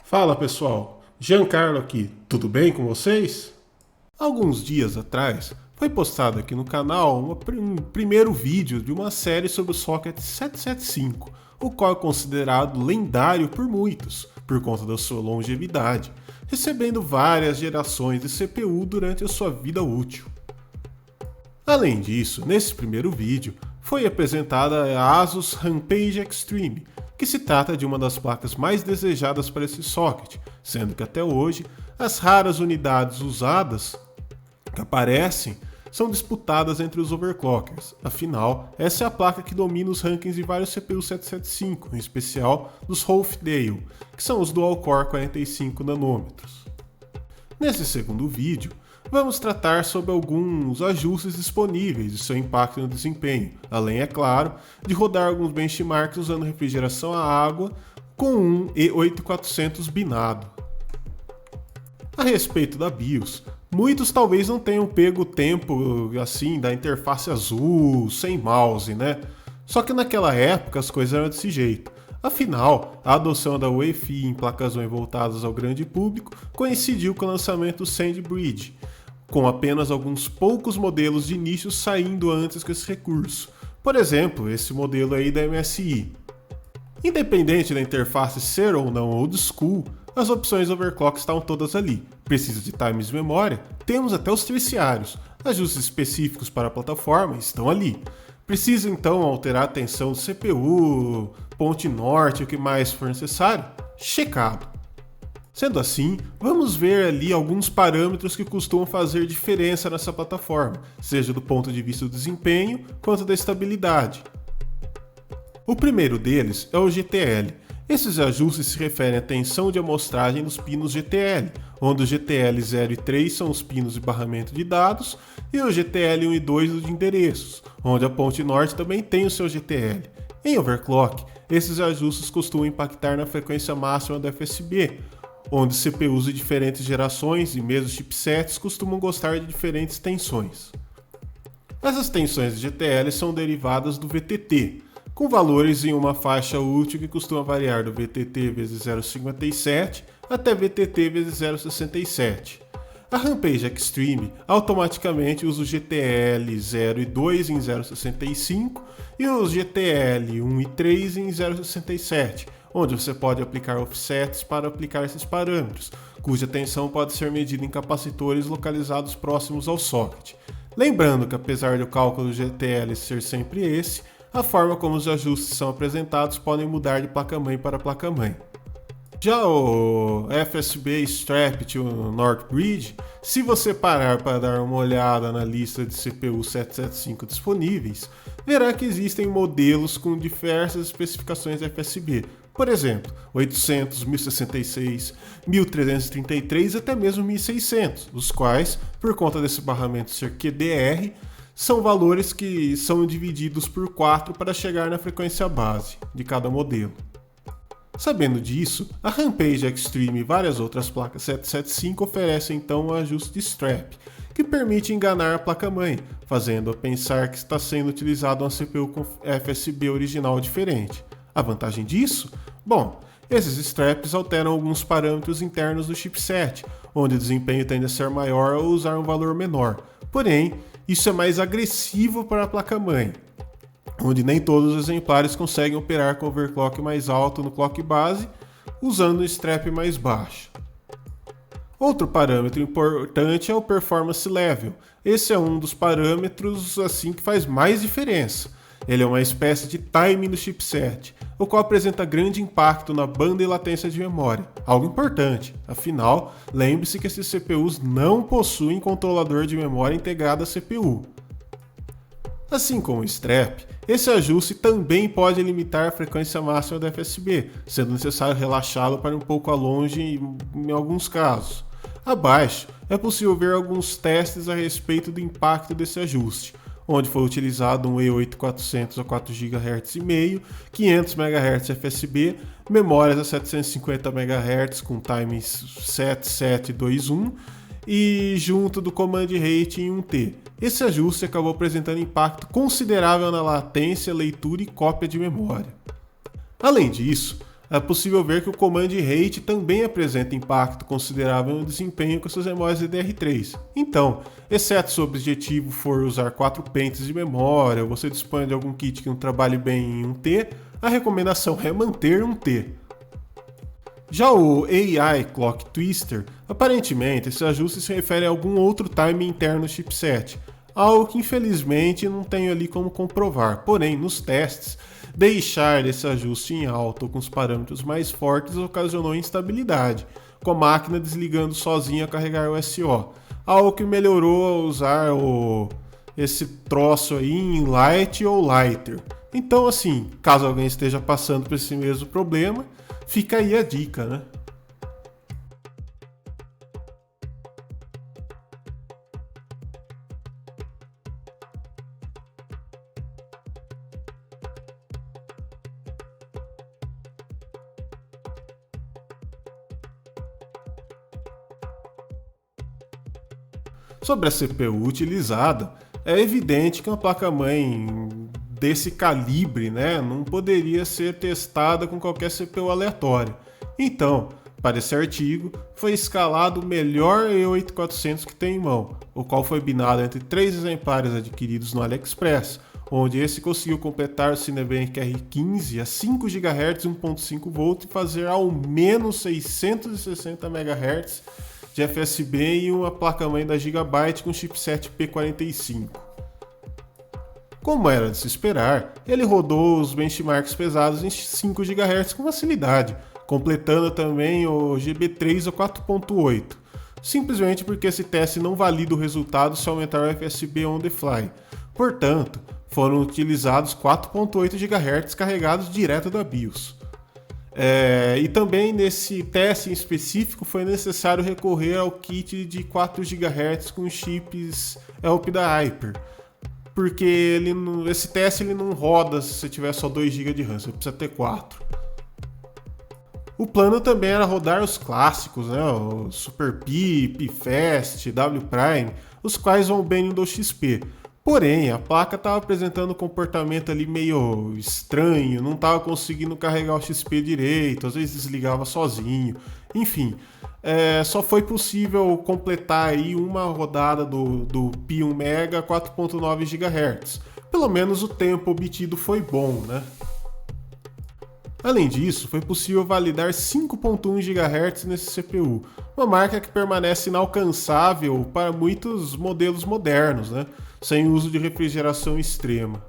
Fala pessoal, Giancarlo aqui, tudo bem com vocês? Alguns dias atrás foi postado aqui no canal um primeiro vídeo de uma série sobre o socket 775, o qual é considerado lendário por muitos, por conta da sua longevidade, recebendo várias gerações de CPU durante a sua vida útil. Além disso, nesse primeiro vídeo, foi apresentada a Asus Rampage Extreme, que se trata de uma das placas mais desejadas para esse socket, sendo que até hoje as raras unidades usadas que aparecem são disputadas entre os overclockers. Afinal, essa é a placa que domina os rankings de vários CPU 775, em especial dos Hofdale, que são os dual-core 45 nanômetros. Nesse segundo vídeo, vamos tratar sobre alguns ajustes disponíveis e seu impacto no desempenho, além, é claro, de rodar alguns benchmarks usando refrigeração a água com um E8400 binado. A respeito da BIOS, muitos talvez não tenham pego o tempo assim da interface azul, sem mouse, né? Só que naquela época as coisas eram desse jeito. Afinal, a adoção da UEFI em placas-mãe voltadas ao grande público coincidiu com o lançamento do SandBridge, com apenas alguns poucos modelos de nicho saindo antes com esse recurso. Por exemplo, esse modelo aí da MSI. Independente da interface ser ou não old school, as opções overclock estão todas ali. Precisa de times de memória? Temos até os terciários. Ajustes específicos para a plataforma estão ali. Precisa então alterar a tensão do CPU, ponte norte, o que mais for necessário? Checado. Sendo assim, vamos ver ali alguns parâmetros que costumam fazer diferença nessa plataforma, seja do ponto de vista do desempenho quanto da estabilidade. O primeiro deles é o GTL. Esses ajustes se referem à tensão de amostragem dos pinos GTL, onde o GTL 0 e 3 são os pinos de barramento de dados e o GTL 1 e 2 os de endereços, onde a ponte norte também tem o seu GTL. Em overclock, esses ajustes costumam impactar na frequência máxima do FSB, onde CPUs de diferentes gerações e mesmo chipsets costumam gostar de diferentes tensões. Essas tensões de GTL são derivadas do VTT, com valores em uma faixa útil que costuma variar do VTT vezes 0,57 até VTT vezes 0,67. A Rampage Extreme automaticamente usa o GTL 0 e 2 em 0,65 e os GTL 1 e 3 em 0,67, onde você pode aplicar offsets para aplicar esses parâmetros, cuja tensão pode ser medida em capacitores localizados próximos ao socket. Lembrando que apesar do cálculo do GTL ser sempre esse, a forma como os ajustes são apresentados podem mudar de placa-mãe para placa-mãe. Já o FSB Strap to Northbridge, se você parar para dar uma olhada na lista de CPU 775 disponíveis, verá que existem modelos com diversas especificações FSB, por exemplo, 800, 1066, 1333 e até mesmo 1600, os quais, por conta desse barramento ser QDR, são valores que são divididos por 4 para chegar na frequência base de cada modelo. Sabendo disso, a Rampage Extreme e várias outras placas 775 oferecem então um ajuste de strap, que permite enganar a placa-mãe, fazendo-a pensar que está sendo utilizado uma CPU com FSB original diferente. A vantagem disso? Bom, esses straps alteram alguns parâmetros internos do chipset, onde o desempenho tende a ser maior ou usar um valor menor. Porém, isso é mais agressivo para a placa-mãe, onde nem todos os exemplares conseguem operar com overclock mais alto no clock base, usando um strap mais baixo. Outro parâmetro importante é o Performance Level. Esse é um dos parâmetros assim que faz mais diferença. Ele é uma espécie de timing do chipset, o qual apresenta grande impacto na banda e latência de memória, algo importante, afinal, lembre-se que esses CPUs não possuem controlador de memória integrado à CPU. Assim como o strap, esse ajuste também pode limitar a frequência máxima do FSB, sendo necessário relaxá-lo para um pouco longe em alguns casos. Abaixo, é possível ver alguns testes a respeito do impacto desse ajuste, onde foi utilizado um E8400 a 4 GHz e meio, 500 MHz FSB, memórias a 750 MHz com times 7721 e junto do command rate em 1T. Esse ajuste acabou apresentando impacto considerável na latência, leitura e cópia de memória. Além disso, é possível ver que o Command Rate também apresenta impacto considerável no desempenho com suas memórias DDR3. Então, exceto se o objetivo for usar 4 pentes de memória, ou você dispõe de algum kit que não trabalhe bem em 1T, a recomendação é manter 1T. Já o AI Clock Twister, aparentemente esse ajuste se refere a algum outro time interno do chipset, algo que infelizmente não tenho ali como comprovar, porém nos testes, deixar esse ajuste em alta ou com os parâmetros mais fortes ocasionou instabilidade, com a máquina desligando sozinha a carregar o SO, algo que melhorou ao usar esse troço aí em Light ou Lighter. Então assim, caso alguém esteja passando por esse mesmo problema, fica aí a dica, né? Sobre a CPU utilizada, é evidente que uma placa-mãe desse calibre, né, não poderia ser testada com qualquer CPU aleatória. Então, para esse artigo, foi escalado o melhor E8400 que tem em mão, o qual foi binado entre 3 exemplares adquiridos no AliExpress, onde esse conseguiu completar o Cinebench R15 a 5 GHz e 1.5 V e fazer ao menos 660 MHz de FSB e uma placa-mãe da Gigabyte com chipset P45. Como era de se esperar, ele rodou os benchmarks pesados em 5 GHz com facilidade, completando também o GB3 a 4.8, simplesmente porque esse teste não valida o resultado se aumentar o FSB on the fly. Portanto, foram utilizados 4.8 GHz carregados direto da BIOS. E também nesse teste em específico foi necessário recorrer ao kit de 4 GHz com chips ELP da Hyper, porque esse teste ele não roda se você tiver só 2 GB de RAM, você precisa ter 4. O plano também era rodar os clássicos, né, o Super Pi, Pi Fast, W Prime, os quais vão bem no Windows XP. Porém, a placa estava apresentando um comportamento ali meio estranho, não estava conseguindo carregar o XP direito, às vezes desligava sozinho, enfim. Só foi possível completar aí uma rodada do Pi 1 MB a 4.9 GHz. Pelo menos o tempo obtido foi bom, né? Além disso, foi possível validar 5.1 GHz nesse CPU, uma marca que permanece inalcançável para muitos modelos modernos, né? Sem uso de refrigeração extrema.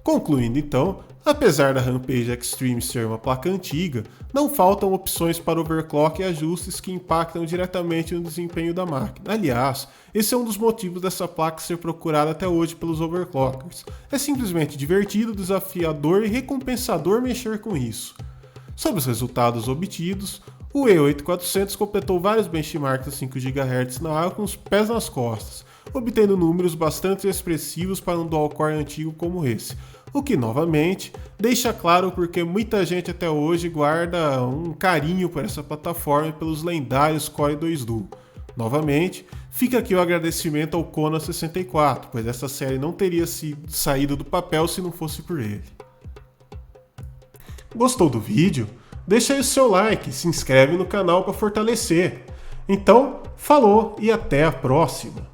Concluindo então, apesar da Rampage Extreme ser uma placa antiga, não faltam opções para overclock e ajustes que impactam diretamente no desempenho da máquina. Aliás, esse é um dos motivos dessa placa ser procurada até hoje pelos overclockers. É simplesmente divertido, desafiador e recompensador mexer com isso. Sobre os resultados obtidos, o E8400 completou vários benchmarks a 5 GHz na água com os pés nas costas, obtendo números bastante expressivos para um dual-core antigo como esse, o que novamente deixa claro porque muita gente até hoje guarda um carinho por essa plataforma e pelos lendários Core 2 Duo. Novamente, fica aqui o agradecimento ao Kona 64, pois essa série não teria saído do papel se não fosse por ele. Gostou do vídeo? Deixa aí o seu like, se inscreve no canal para fortalecer. Então, falou e até a próxima!